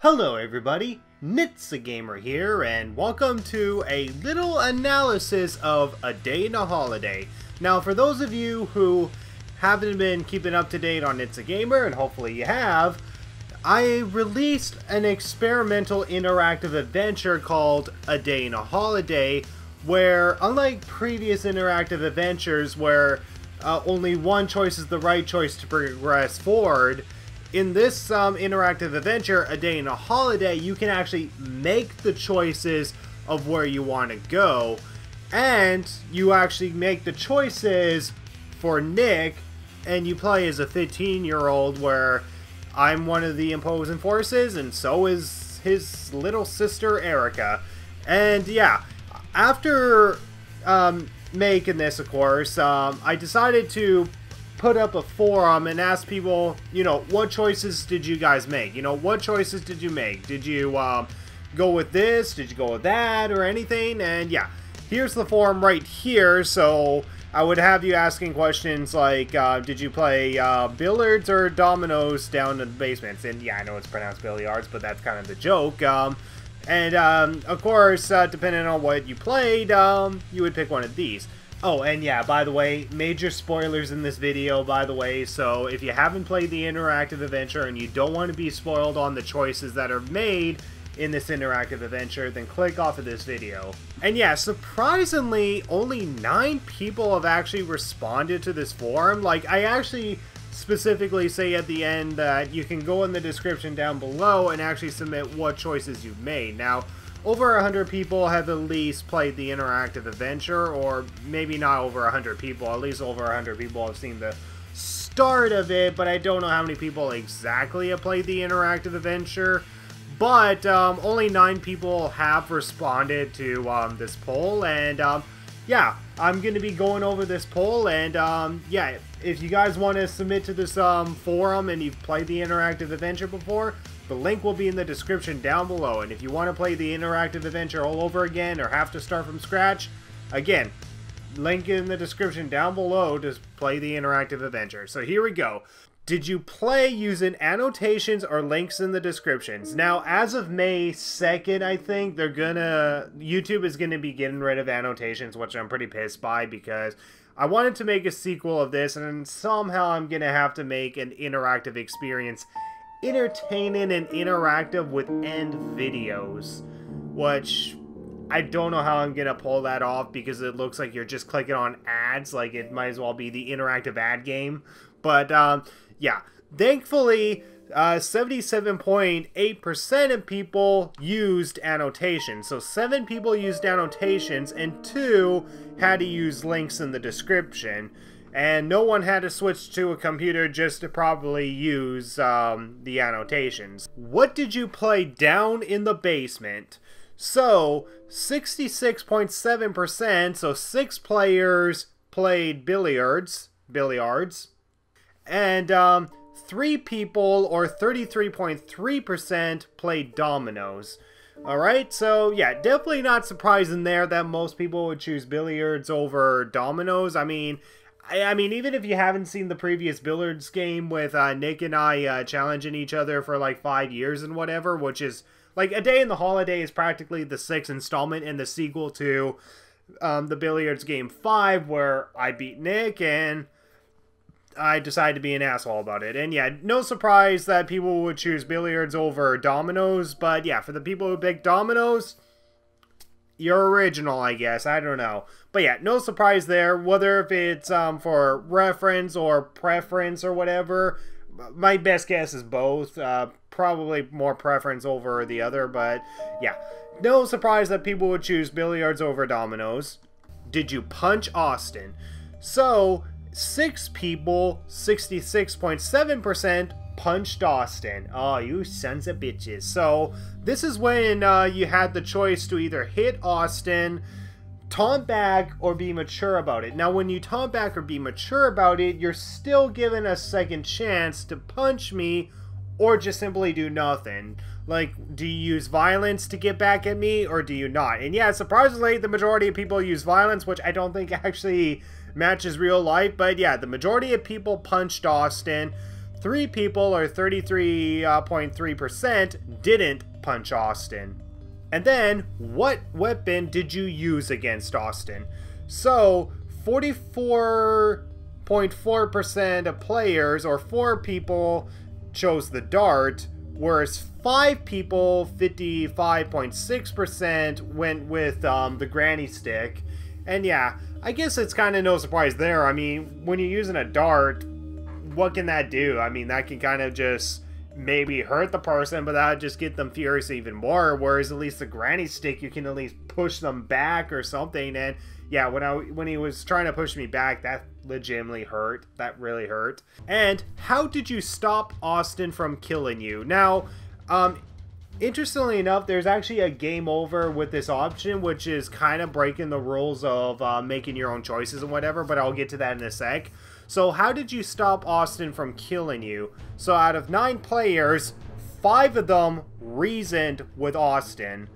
Hello everybody, Nitsa here, and welcome to a little analysis of A Day in a Holiday. Now, for those of you who haven't been keeping up to date on Nitsa, and hopefully you have, I released an experimental interactive adventure called A Day in a Holiday, where, unlike previous interactive adventures where only one choice is the right choice to progress forward, in this interactive adventure, A Day in a Holiday, you can actually make the choices of where you want to go, and you actually make the choices for Nick, and you play as a 15-year-old where I'm one of the opposing forces, and so is his little sister Erica. And yeah, after making this, of course, I decided to put up a forum and ask people, what choices did you guys make? What choices did you make? Did you go with this? Did you go with that or anything? And yeah, here's the forum right here. So I would have you asking questions like, did you play billiards or dominoes down in the basements? And yeah, I know it's pronounced billiards, but that's kind of the joke. And of course, depending on what you played, you would pick one of these. Oh, and yeah, by the way, major spoilers in this video, by the way, so if you haven't played the interactive adventure and you don't want to be spoiled on the choices that are made in this interactive adventure, then click off of this video. And yeah, surprisingly, only 9 people have actually responded to this forum. Like, I actually specifically say at the end that you can go in the description down below and actually submit what choices you've made. Now, over 100 people have at least played the interactive adventure, or maybe not over 100 people, at least over 100 people have seen the start of it, but I don't know how many people exactly have played the interactive adventure. But only 9 people have responded to this poll, and yeah, I'm going to be going over this poll, and yeah, if you guys want to submit to this forum and you've played the interactive adventure before, the link will be in the description down below. And if you want to play the interactive adventure all over again or have to start from scratch, again, link in the description down below to play the interactive adventure. So here we go. Did you play using annotations or links in the descriptions? Now, as of May 2nd, I think, YouTube is gonna be getting rid of annotations, which I'm pretty pissed by because I wanted to make a sequel of this, and somehow I'm gonna have to make an interactive experience entertaining and interactive with end videos, which I don't know how I'm gonna pull that off because it looks like you're just clicking on ads. Like, it might as well be the interactive ad game. But yeah, thankfully 77.8% of people used annotations. So 7 people used annotations and 2 had to use links in the description. And no one had to switch to a computer just to properly use the annotations. What did you play down in the basement? So, 66.7%, so 6 players played billiards, and 3 people, or 33.3%, played dominoes. Alright, so yeah, definitely not surprising there that most people would choose billiards over dominoes. I mean, even if you haven't seen the previous billiards game with Nick and I challenging each other for like 5 years and whatever, which is like A Day in the Holiday is practically the 6th installment and the sequel to the billiards game 5, where I beat Nick and I decided to be an asshole about it. And yeah, no surprise that people would choose billiards over dominoes, but yeah, for the people who pick dominoes, you're original, I guess. I don't know. But yeah, no surprise there. Whether if it's for reference or preference or whatever, my best guess is both. Probably more preference over the other, but yeah. No surprise that people would choose billiards over dominoes. Did you punch Austin? So, 6 people, 66.7%, punched Austin. Oh, you sons of bitches. So, this is when you had the choice to either hit Austin, taunt back, or be mature about it. Now, when you taunt back or be mature about it, you're still given a second chance to punch me, or just simply do nothing. Like, do you use violence to get back at me, or do you not? And yeah, surprisingly, the majority of people use violence, which I don't think actually matches real life. But yeah, the majority of people punched Austin. 3 people, or 33.3%, didn't punch Austin. And then, what weapon did you use against Austin? So, 44.4% of players, or 4 people, chose the dart, whereas 5 people, 55.6%, went with the granny stick. And yeah, I guess it's kind of no surprise there. I mean, when you're using a dart, what can that do? I mean, that can kind of just maybe hurt the person, but that would just get them furious even more. Whereas at least the granny stick, you can at least push them back or something. And yeah, when he was trying to push me back, that legitimately hurt. That really hurt. And how did you stop Austin from killing you? Now, interestingly enough, there's actually a game over with this option, which is kind of breaking the rules of making your own choices and whatever, but I'll get to that in a sec. So how did you stop Austin from killing you? So out of 9 players, 5 of them reasoned with Austin,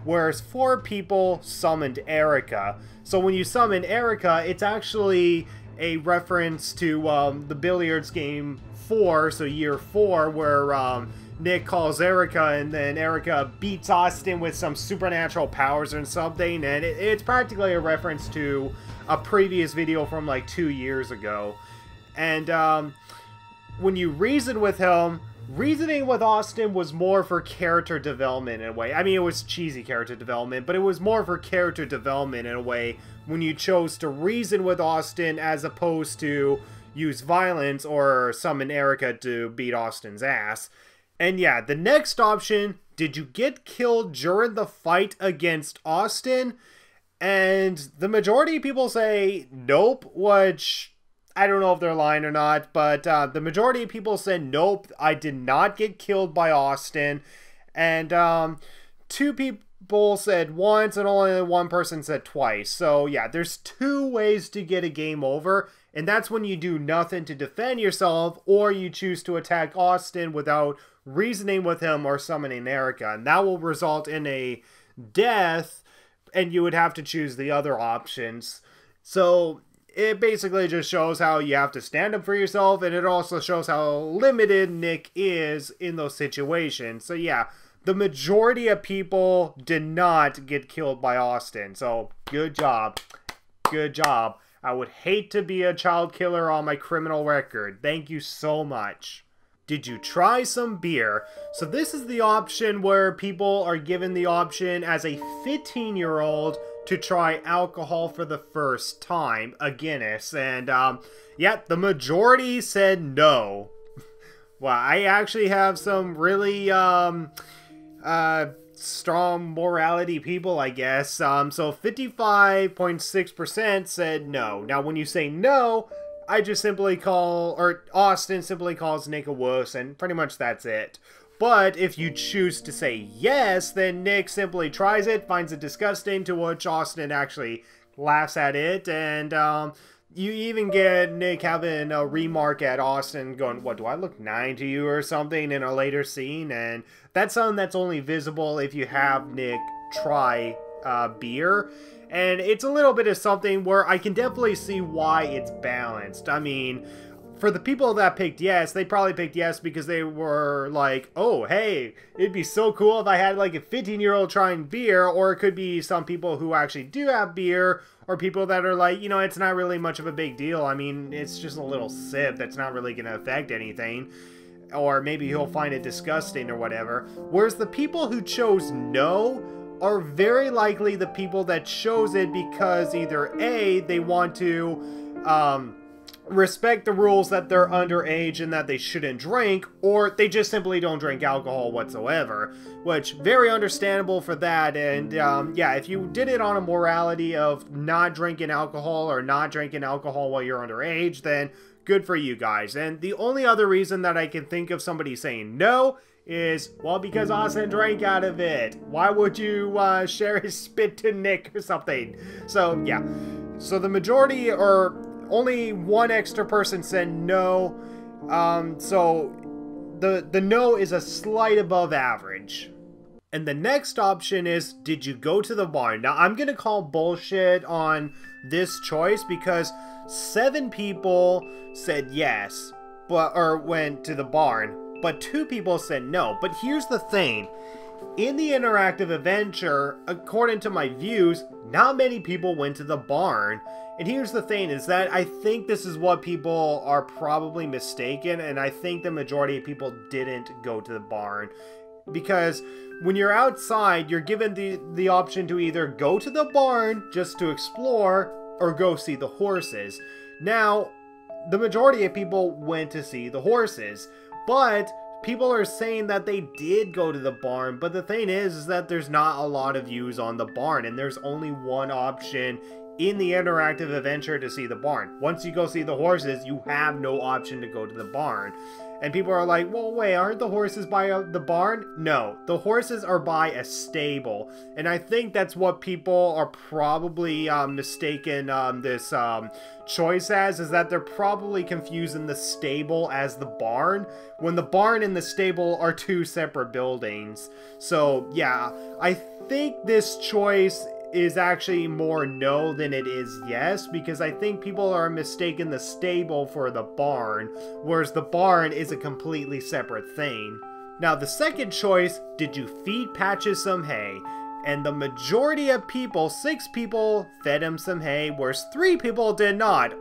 whereas 4 people summoned Erica. So when you summon Erica, it's actually a reference to the billiards game 4, so year 4, where Nick calls Erica, and then Erica beats Austin with some supernatural powers or something, and it's practically a reference to a previous video from like 2 years ago. And when you reason with him, reasoning with Austin was more for character development in a way. I mean, it was cheesy character development, but it was more for character development in a way when you chose to reason with Austin as opposed to use violence or summon Erica to beat Austin's ass. And yeah, the next option, did you get killed during the fight against Austin? And the majority of people say nope, which I don't know if they're lying or not, but the majority of people said nope, I did not get killed by Austin. And 2 people said once, and only 1 person said twice. So yeah, there's 2 ways to get a game over, and that's when you do nothing to defend yourself, or you choose to attack Austin without reasoning with him or summoning Erica, and that will result in a death, and you would have to choose the other options. So it basically just shows how you have to stand up for yourself, and it also shows how limited Nick is in those situations. So yeah, the majority of people did not get killed by Austin, so good job. Good job. I would hate to be a child killer on my criminal record. Thank you so much. Did you try some beer? So this is the option where people are given the option as a 15-year-old to try alcohol for the first time, a Guinness. And yeah, the majority said no. Well, I actually have some really strong morality people, I guess. So 55.6% said no. Now, when you say no, I just simply call, or Austin simply calls Nick a wuss, and pretty much that's it. But if you choose to say yes, then Nick simply tries it, finds it disgusting, to which Austin actually laughs at it, and you even get Nick having a remark at Austin going, what, do I look 9 to you or something, in a later scene? And that's something that's only visible if you have Nick try beer. And it's a little bit of something where I can definitely see why it's balanced. I mean, for the people that picked yes, they probably picked yes because they were like, oh, hey, it'd be so cool if I had like a 15-year-old trying beer. Or it could be some people who actually do have beer, or people that are like, you know, it's not really much of a big deal. I mean, it's just a little sip that's not really going to affect anything. Or maybe he'll find it disgusting or whatever. Whereas the people who chose no are very likely the people that chose it because either A, they want to respect the rules that they're underage and that they shouldn't drink, or they just simply don't drink alcohol whatsoever, which, very understandable for that. And yeah, if you did it on a morality of not drinking alcohol or not drinking alcohol while you're underage, then good for you guys. And the only other reason that I can think of somebody saying no is, well, because Austin drank out of it. Why would you share his spit to Nick or something? So yeah, so the majority, or only 1 extra person said no. So the no is a slight above average. And the next option is, did you go to the bar? Now, I'm gonna call bullshit on this choice because 7 people said yes. or went to the barn, but 2 people said no. But here's the thing. In the interactive adventure, according to my views, not many people went to the barn. And here's the thing, is that I think this is what people are probably mistaken, and I think the majority of people didn't go to the barn. Because when you're outside, you're given the option to either go to the barn just to explore, or go see the horses. Now, the majority of people went to see the horses, but people are saying that they did go to the barn. But the thing is that there's not a lot of views on the barn, and there's only one option in the interactive adventure to see the barn. Once you go see the horses, you have no option to go to the barn. And people are like, well, wait, aren't the horses by the barn? No, the horses are by a stable. And I think that's what people are probably mistaken this choice as, is that they're probably confusing the stable as the barn, when the barn and the stable are 2 separate buildings. So yeah, I think this choice is actually more no than it is yes, because I think people are mistaking the stable for the barn, whereas the barn is a completely separate thing. Now the second choice, did you feed Patches some hay? And the majority of people, 6 people, fed him some hay, whereas 3 people did not.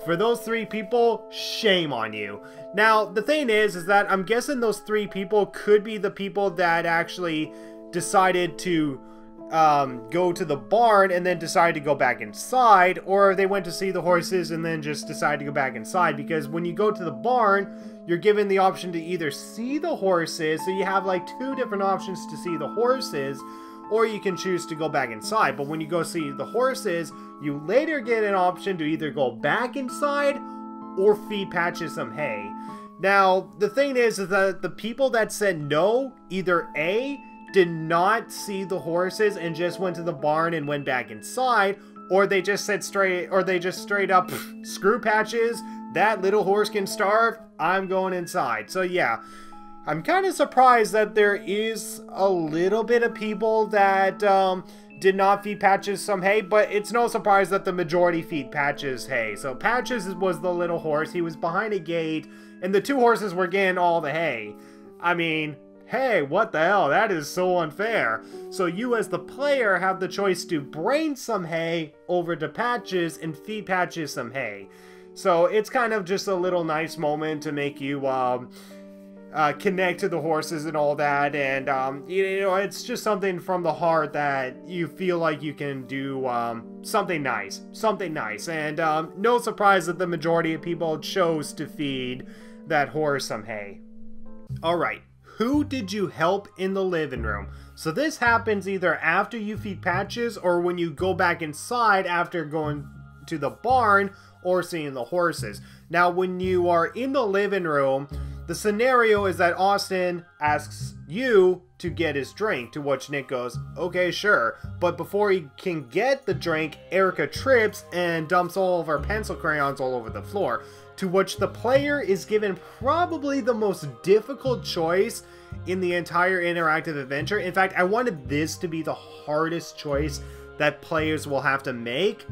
For those 3 people, shame on you. Now the thing is that I'm guessing those 3 people could be the people that actually decided to go to the barn and then decide to go back inside, or they went to see the horses and then just decided to go back inside. Because when you go to the barn, you're given the option to either see the horses, so you have like 2 different options to see the horses, or you can choose to go back inside. But when you go see the horses, you later get an option to either go back inside or feed Patches some hay. Now the thing is that the people that said no, either A, did not see the horses and just went to the barn and went back inside, or they just said straight up, screw Patches, that little horse can starve, I'm going inside. So yeah, I'm kind of surprised that there is a little bit of people that did not feed Patches some hay, but it's no surprise that the majority feed Patches hay. So Patches was the little horse, he was behind a gate, and the 2 horses were getting all the hay. I mean, hey, what the hell? That is so unfair. So you as the player have the choice to bring some hay over to Patches and feed Patches some hay. So it's kind of just a little nice moment to make you connect to the horses and all that. And, you know, it's just something from the heart that you feel like you can do something nice. And no surprise that the majority of people chose to feed that horse some hay. Alright. Who did you help in the living room? So this happens either after you feed Patches or when you go back inside after going to the barn or seeing the horses. Now when you are in the living room, the scenario is that Austin asks you to get his drink, to which Nick goes, okay, sure. But before he can get the drink, Erica trips and dumps all of her pencil crayons all over the floor. To which the player is given probably the most difficult choice in the entire interactive adventure. In fact, I wanted this to be the hardest choice that players will have to make.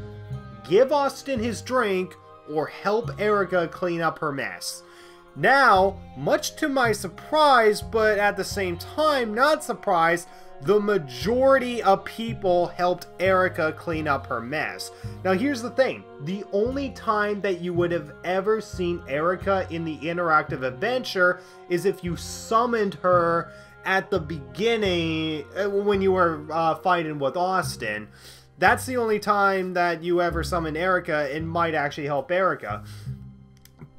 Give Austin his drink or help Erica clean up her mess. Now, much to my surprise, but at the same time not surprised, the majority of people helped Erica clean up her mess. Now here's the thing, the only time that you would have ever seen Erica in the interactive adventure is if you summoned her at the beginning when you were fighting with Austin. That's the only time that you ever summon Erica and might actually help Erica.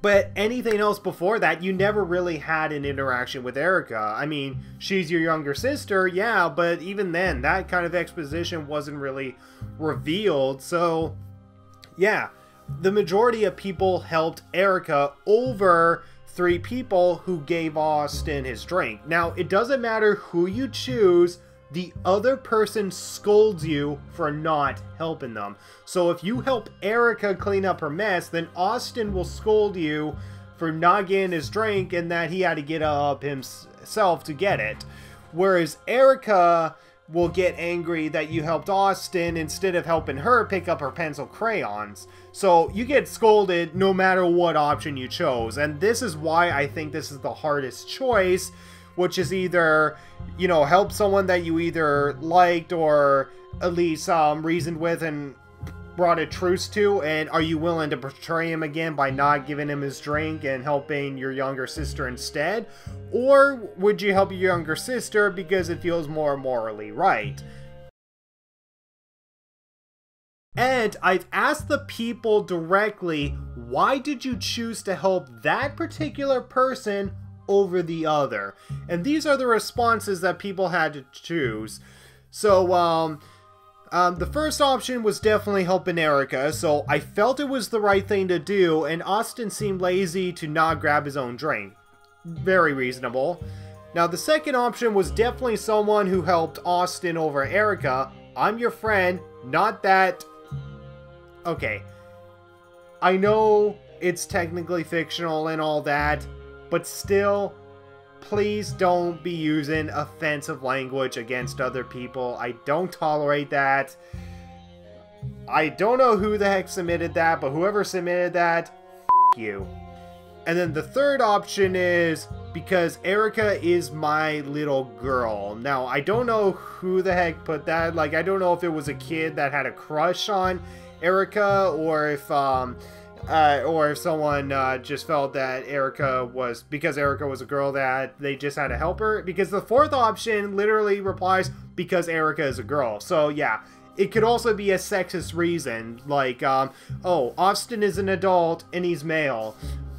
But anything else before that, you never really had an interaction with Erica. I mean, she's your younger sister, yeah, but even then, that kind of exposition wasn't really revealed. So, yeah, the majority of people helped Erica over 3 people who gave Austin his drink. Now, it doesn't matter who you choose, the other person scolds you for not helping them. So if you help Erica clean up her mess, then Austin will scold you for not getting his drink and that he had to get up himself to get it. Whereas Erica will get angry that you helped Austin instead of helping her pick up her pencil crayons. So you get scolded no matter what option you chose. And this is why I think this is the hardest choice, which is either, you know, help someone that you either liked or at least reasoned with and brought a truce to, and are you willing to betray him again by not giving him his drink and helping your younger sister instead? Or would you help your younger sister because it feels more morally right? And I've asked the people directly, why did you choose to help that particular person over the other? And these are the responses that people had to choose. So, the first option was definitely helping Erica, so I felt it was the right thing to do, and Austin seemed lazy to not grab his own drink. Very reasonable. Now, the second option was definitely someone who helped Austin over Erica. I'm your friend, not that... Okay. I know it's technically fictional and all that, but still... Please don't be using offensive language against other people. I don't tolerate that. I don't know who the heck submitted that, but whoever submitted that, f*** you. And then the third option is because Erica is my little girl. Now, I don't know who the heck put that. Like, I don't know if it was a kid that had a crush on Erica, or if someone just felt that Erica was, because Erica was a girl, that they just had to help her. Because the fourth option literally replies, because Erica is a girl. So yeah, it could also be a sexist reason. Like, oh, Austin is an adult and he's male,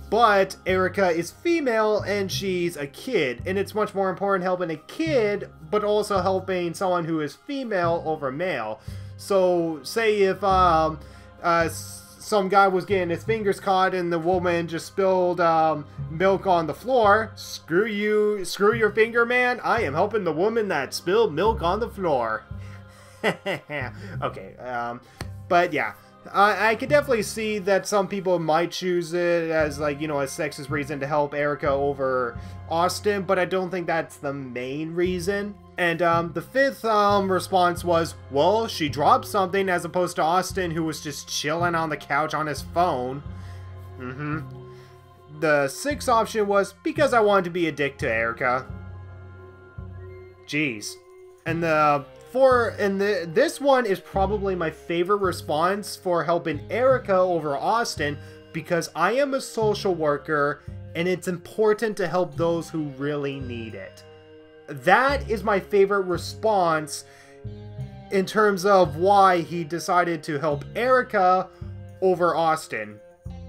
but Erica is female and she's a kid. And it's much more important helping a kid, but also helping someone who is female over male. So say if, some guy was getting his fingers caught and the woman just spilled milk on the floor. Screw you, screw your finger, man. I am helping the woman that spilled milk on the floor. Okay, but yeah. I could definitely see that some people might choose it as, like, you know, a sexist reason to help Erica over Austin, but I don't think that's the main reason. And the fifth response was, well, she dropped something, as opposed to Austin, who was just chilling on the couch on his phone. The sixth option was, because I wanted to be a dick to Erica. Jeez. And this one is probably my favorite response for helping Erica over Austin, because I am a social worker and it's important to help those who really need it. That is my favorite response in terms of why he decided to help Erica over Austin.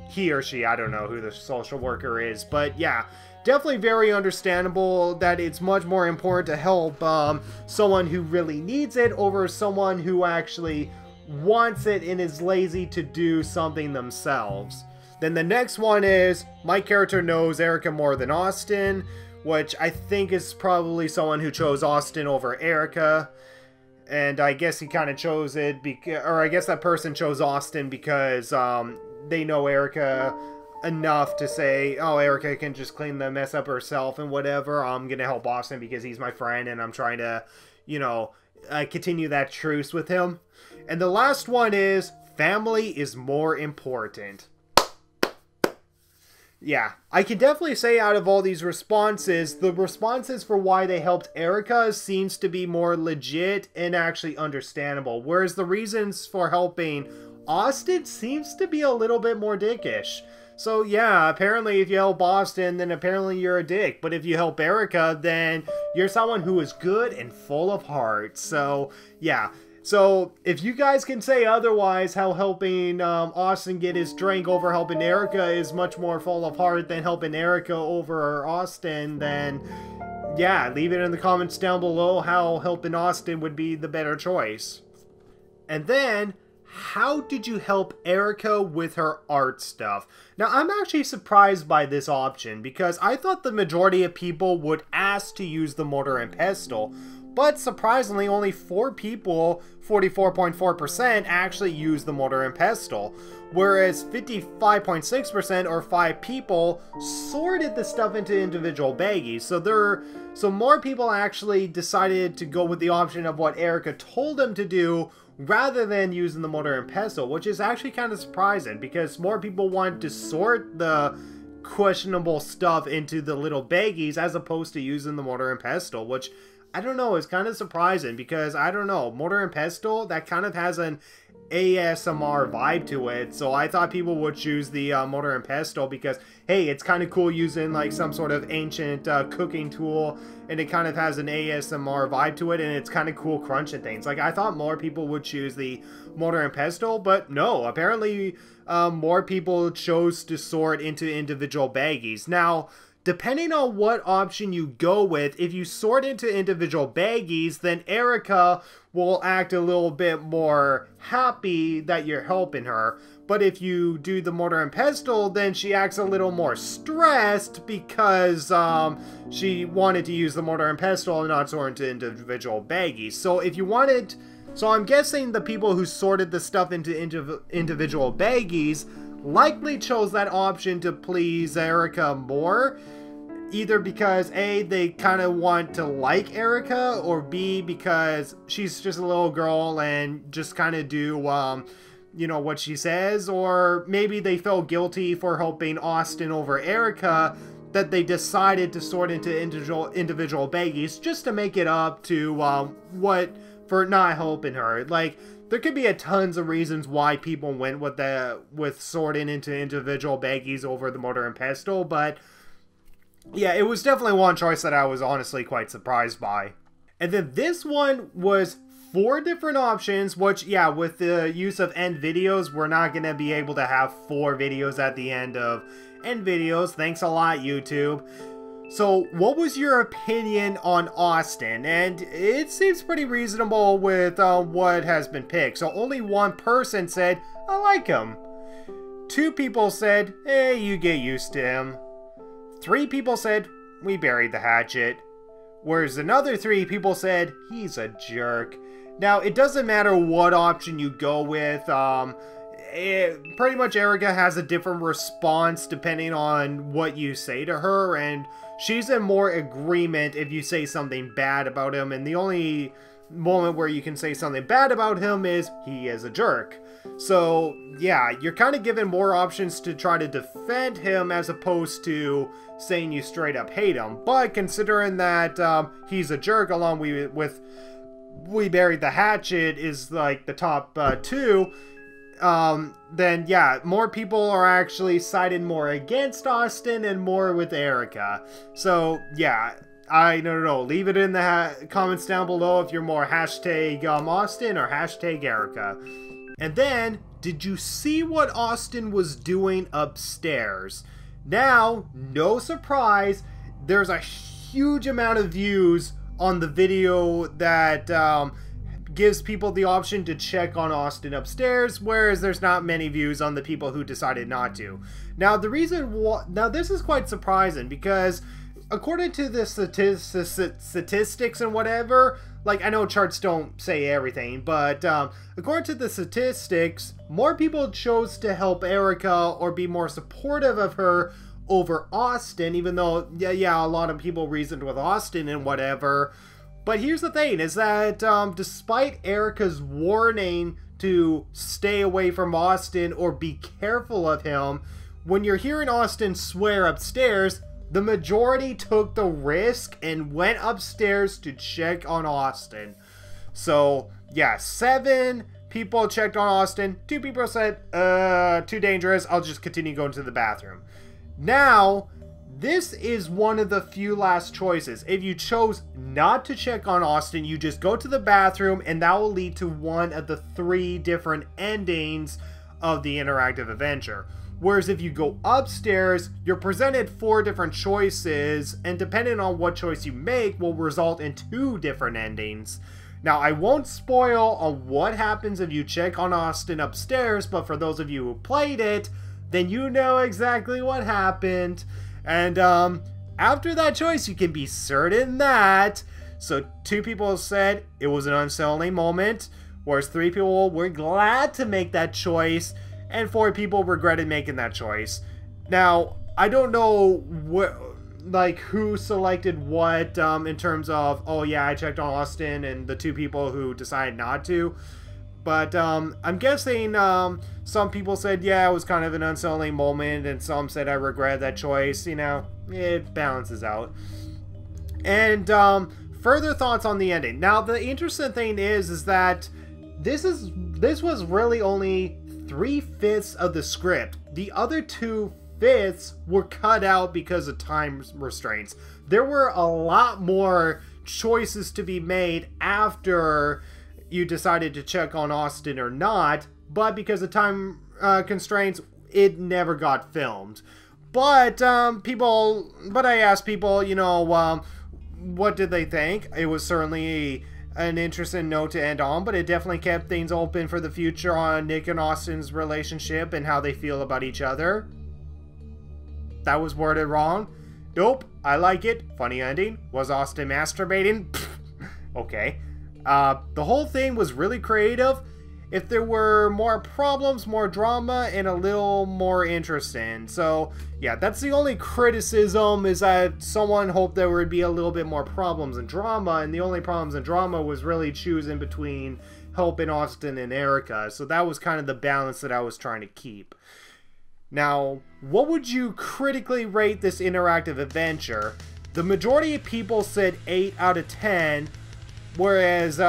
He or she, I don't know who the social worker is, but yeah. Definitely very understandable that it's much more important to help someone who really needs it over someone who actually wants it and is lazy to do something themselves. Then the next one is, my character knows Erica more than Austin, which I think is probably someone who chose Austin over Erica. And I guess he kind of chose it, or I guess that person chose Austin because they know Erica enough to say, oh, Erica can just clean the mess up herself and whatever. I'm gonna help Austin because he's my friend and I'm trying to, you know, continue that truce with him. And the last one is, family is more important. Yeah, I can definitely say out of all these responses, the responses for why they helped Erica seems to be more legit and actually understandable, whereas the reasons for helping Austin seems to be a little bit more dickish. So yeah, apparently if you help Austin, then apparently you're a dick. But if you help Erica, then you're someone who is good and full of heart. So yeah. So if you guys can say otherwise, how helping Austin get his drink over helping Erica is much more full of heart than helping Erica over Austin, then yeah, leave it in the comments down below how helping Austin would be the better choice. And then, how did you help Erica with her art stuff? Now, I'm actually surprised by this option because I thought the majority of people would ask to use the mortar and pestle. but surprisingly only 4 people, 44.4%, actually used the mortar and pestle, whereas 55.6% or 5 people sorted the stuff into individual baggies. So more people actually decided to go with the option of what Erica told them to do rather than using the mortar and pestle, which is actually kind of surprising because more people want to sort the questionable stuff into the little baggies as opposed to using the mortar and pestle, which I don't know, is kind of surprising because I don't know, mortar and pestle, that kind of has an ASMR vibe to it, so I thought people would choose the mortar and pestle because, hey, it's kind of cool using like some sort of ancient cooking tool, and it kind of has an ASMR vibe to it, and it's kind of cool crunching things. Like, I thought more people would choose the mortar and pestle, but no, apparently more people chose to sort into individual baggies. Now, depending on what option you go with, if you sort into individual baggies, then Erica will act a little bit more happy that you're helping her. But if you do the mortar and pestle, then she acts a little more stressed because she wanted to use the mortar and pestle and not sort into individual baggies. So if you wanted... So I'm guessing the people who sorted the stuff into individual baggies likely chose that option to please Erica more, either because A, they kind of want to like Erica, or B, because she's just a little girl and just kind of do, you know, what she says, or maybe they felt guilty for helping Austin over Erica, that they decided to sort into individual baggies just to make it up to for not helping her. Like, there could be tons of reasons why people went with sorting into individual baggies over the mortar and pestle, but yeah, it was definitely one choice that I was honestly quite surprised by. And then this one was 4 different options, which, yeah, with the use of end videos, we're not going to be able to have 4 videos at the end of end videos. Thanks a lot, YouTube. So, what was your opinion on Austin? And it seems pretty reasonable with what has been picked. So, only 1 person said, I like him. 2 people said, hey, you get used to him. 3 people said, we buried the hatchet. Whereas another 3 people said, he's a jerk. Now, it doesn't matter what option you go with. Pretty much Erica has a different response depending on what you say to her, and she's in more agreement if you say something bad about him, and the only moment where you can say something bad about him is he is a jerk. So yeah, you're kind of given more options to try to defend him as opposed to saying you straight up hate him. But considering that he's a jerk along with We Buried the Hatchet is like the top 2, then yeah, more people are actually siding more against Austin and more with Erica. So yeah, I don't know, leave it in the comments down below if you're more hashtag Austin or hashtag Erica. And then, did you see what Austin was doing upstairs? Now, no surprise, there's a huge amount of views on the video that gives people the option to check on Austin upstairs, whereas there's not many views on the people who decided not to. Now, the reason now this is quite surprising because according to the statistics and whatever, like, I know charts don't say everything, but according to the statistics, more people chose to help Erica or be more supportive of her over Austin, even though, yeah, a lot of people reasoned with Austin and whatever. But here's the thing, is that despite Erica's warning to stay away from Austin or be careful of him, when you're hearing Austin swear upstairs, the majority took the risk and went upstairs to check on Austin. So, yeah, 7 people checked on Austin. 2 people said, too dangerous, I'll just continue going to the bathroom. Now, this is one of the few last choices. If you chose not to check on Austin, you just go to the bathroom, and that will lead to one of the 3 different endings of the interactive adventure. Whereas if you go upstairs, you're presented 4 different choices, and depending on what choice you make will result in 2 different endings. Now, I won't spoil on what happens if you check on Austin upstairs, but for those of you who played it, then you know exactly what happened. And after that choice, you can be certain that So 2 people said it was an unsettling moment, whereas 3 people were glad to make that choice, and 4 people regretted making that choice. Now, I don't know what, like, who selected what in terms of, oh yeah, I checked on Austin, and the 2 people who decided not to. But I'm guessing some people said, yeah, it was kind of an unsettling moment, and some said I regret that choice. You know, it balances out. And further thoughts on the ending. Now, the interesting thing is that this was really only 3/5 of the script. The other 2/5 were cut out because of time restraints. There were a lot more choices to be made after you decided to check on Austin or not, but because of time constraints, it never got filmed. But I asked people, you know, what did they think? It was certainly an interesting note to end on, but it definitely kept things open for the future on Nick and Austin's relationship and how they feel about each other. That was worded wrong. Nope, I like it. Funny ending. Was Austin masturbating? Okay. The whole thing was really creative. If there were more problems, more drama, and a little more interesting. So, yeah, that's the only criticism, is that someone hoped there would be a little bit more problems and drama, and the only problems and drama was really choosing between helping Austin and Erica. So that was kind of the balance that I was trying to keep. Now, what would you critically rate this interactive adventure? The majority of people said 8 out of 10, whereas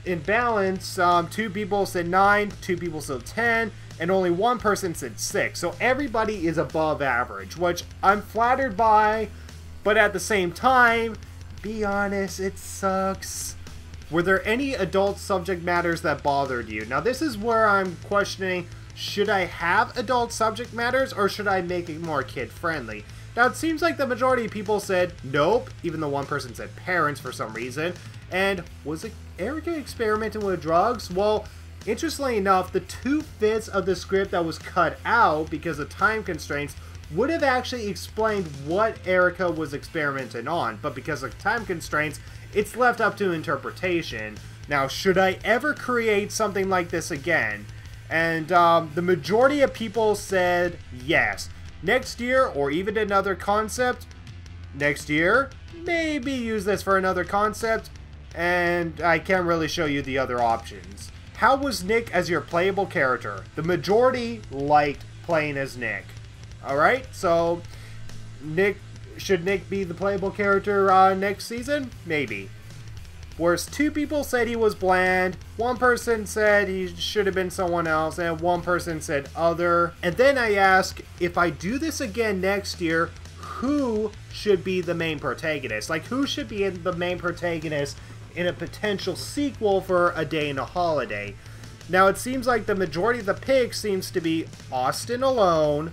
in balance, 2 people said 9, 2 people said 10, and only 1 person said 6. So everybody is above average, which I'm flattered by, but at the same time, be honest, it sucks. Were there any adult subject matters that bothered you? Now this is where I'm questioning, should I have adult subject matters, or should I make it more kid-friendly? Now, it seems like the majority of people said nope, even though 1 person said parents for some reason. And was Erica experimenting with drugs? Well, interestingly enough, the 2/5 of the script that was cut out because of time constraints would have actually explained what Erica was experimenting on. But because of time constraints, it's left up to interpretation. Now, should I ever create something like this again? And the majority of people said yes. Next year, or even another concept. Next year, maybe use this for another concept. And I can't really show you the other options. How was Nick as your playable character? The majority liked playing as Nick. Alright, so should Nick be the playable character next season? Maybe. Whereas 2 people said he was bland, 1 person said he should have been someone else, and 1 person said other. And then I asked, if I do this again next year, who should be the main protagonist? Like, who should be the main protagonist in a potential sequel for A Day in a Holiday? Now, it seems like the majority of the picks seems to be Austin alone,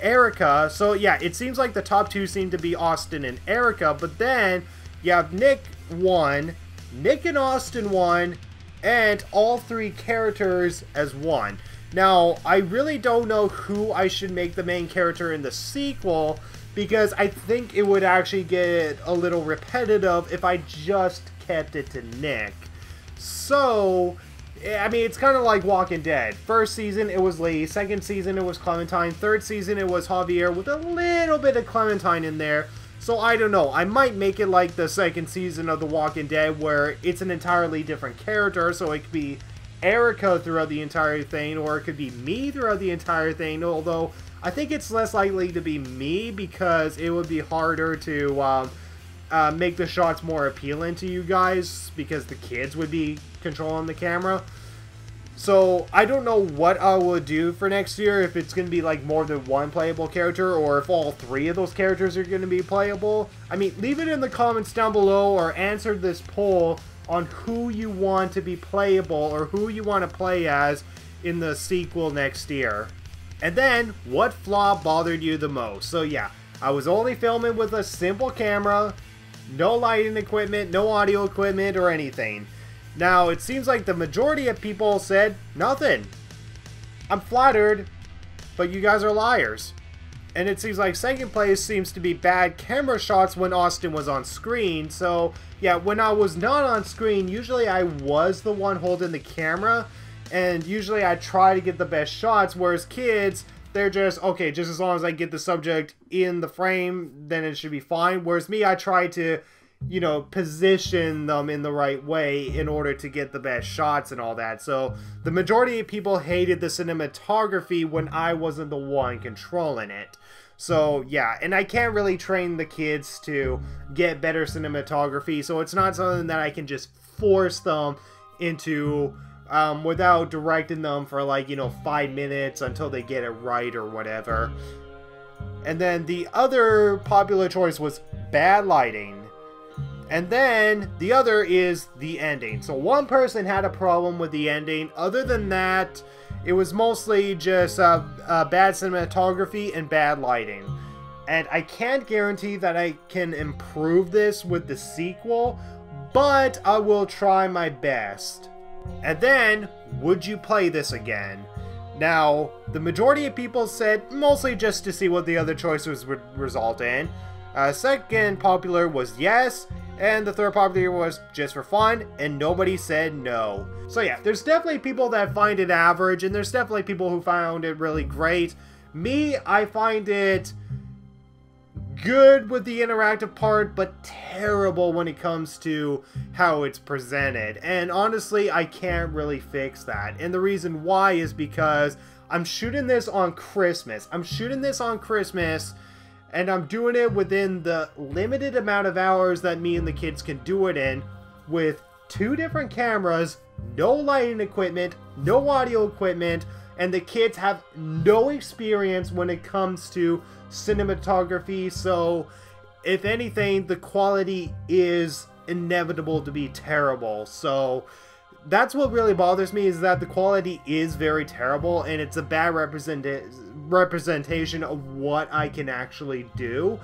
Erica. So, yeah, it seems like the top 2 seem to be Austin and Erica, but then you have Nick 1, Nick and Austin 1, and all 3 characters as 1. Now, I really don't know who I should make the main character in the sequel, because I think it would actually get a little repetitive if I just kept it to Nick. So, I mean, it's kind of like Walking Dead. First season, it was Lee. Second season, it was Clementine. Third season, it was Javier, with a little bit of Clementine in there. So I don't know, I might make it like the second season of The Walking Dead, where it's an entirely different character, so it could be Erica throughout the entire thing, or it could be me throughout the entire thing, although I think it's less likely to be me, because it would be harder to make the shots more appealing to you guys, because the kids would be controlling the camera. So, I don't know what I will do for next year, if it's going to be like more than 1 playable character, or if all 3 of those characters are going to be playable. I mean, leave it in the comments down below, or answer this poll on who you want to be playable, or who you want to play as in the sequel next year. And then, what flaw bothered you the most? So yeah, I was only filming with a simple camera, no lighting equipment, no audio equipment, or anything. Now, it seems like the majority of people said nothing. I'm flattered, but you guys are liars. And it seems like second place seems to be bad camera shots when Austin was on screen. So, yeah, when I was not on screen, usually I was the one holding the camera. And usually I try to get the best shots, whereas kids, they're just, okay, just as long as I get the subject in the frame, then it should be fine. Whereas me, I try to, you know, position them in the right way in order to get the best shots and all that. So the majority of people hated the cinematography when I wasn't the one controlling it. So yeah, and I can't really train the kids to get better cinematography, so it's not something that I can just force them into without directing them for, like, you know, 5 minutes until they get it right or whatever. And then the other popular choice was bad lighting. And then the other is the ending. So one person had a problem with the ending. Other than that, it was mostly just bad cinematography and bad lighting. And I can't guarantee that I can improve this with the sequel, but I will try my best. And then, would you play this again? Now, the majority of people said mostly just to see what the other choices would result in. Second popular was yes, and the third popular was just for fun, and nobody said no. So yeah, there's definitely people that find it average, and there's definitely people who found it really great. Me, I find it good with the interactive part, but terrible when it comes to how it's presented. And honestly, I can't really fix that. And the reason why is because I'm shooting this on Christmas. And I'm doing it within the limited amount of hours that me and the kids can do it in, with 2 different cameras, no lighting equipment, no audio equipment, and the kids have no experience when it comes to cinematography. So if anything, the quality is inevitable to be terrible. So that's what really bothers me, is that the quality is very terrible, and it's a bad representation of what I can actually do.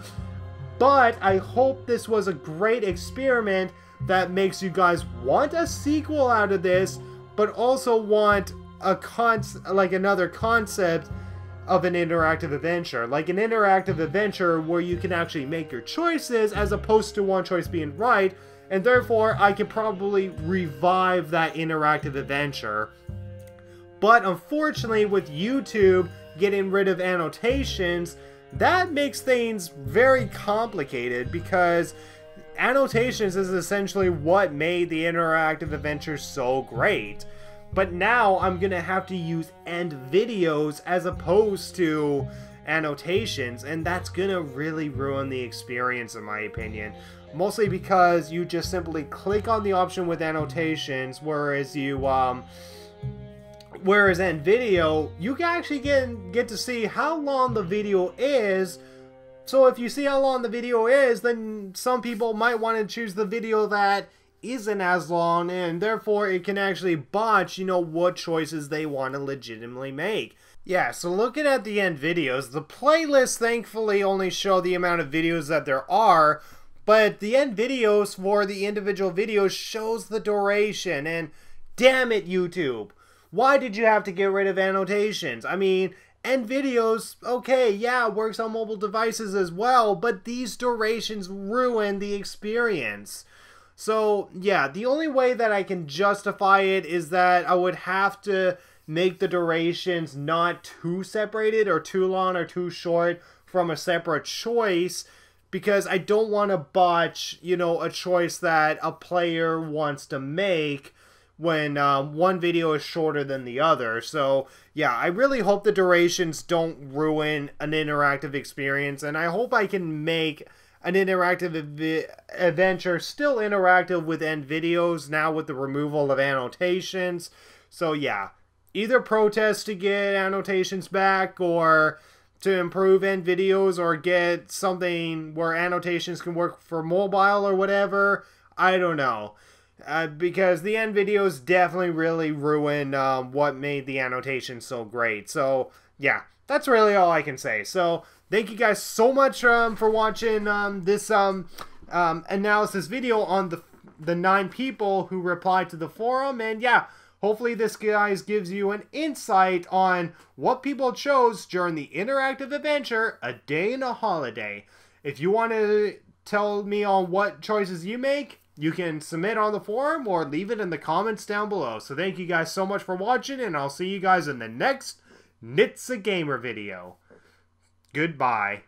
But I hope this was a great experiment that makes you guys want a sequel out of this, but also want a another concept of an interactive adventure. Like an interactive adventure where you can actually make your choices as opposed to one choice being right, and therefore I could probably revive that interactive adventure. But unfortunately, with YouTube getting rid of annotations, that makes things very complicated, because annotations is essentially what made the interactive adventure so great. But now I'm gonna have to use end videos as opposed to annotations, and that's gonna really ruin the experience, in my opinion. Mostly because you just simply click on the option with annotations, whereas end video, you can actually get to see how long the video is. So if you see how long the video is, then some people might want to choose the video that isn't as long, and therefore it can actually botch, you know, what choices they want to legitimately make. Yeah, so looking at the end videos, the playlists thankfully only show the amount of videos that there are, but the end videos for the individual videos shows the duration, and damn it, YouTube. Why did you have to get rid of annotations? I mean, end videos, okay, yeah, it works on mobile devices as well, but these durations ruin the experience. So, yeah, the only way that I can justify it is that I would have to make the durations not too separated or too long or too short from a separate choice, because I don't want to botch, you know, a choice that a player wants to make when one video is shorter than the other. So, yeah, I really hope the durations don't ruin an interactive experience, and I hope I can make an interactive adventure still interactive with end videos now with the removal of annotations. So, yeah, either protest to get annotations back, or to improve end videos, or get something where annotations can work for mobile or whatever. I don't know. Because the end videos definitely really ruin what made the annotation so great. So, yeah, that's really all I can say. So, thank you guys so much for watching this analysis video on the 9 people who replied to the forum. And yeah, Hopefully this, guys, gives you an insight on what people chose during the interactive adventure, A Day in a Holiday. If you want to tell me on what choices you make, you can submit on the forum or leave it in the comments down below. So thank you guys so much for watching, and I'll see you guys in the next Nitsa Gamer video. Goodbye.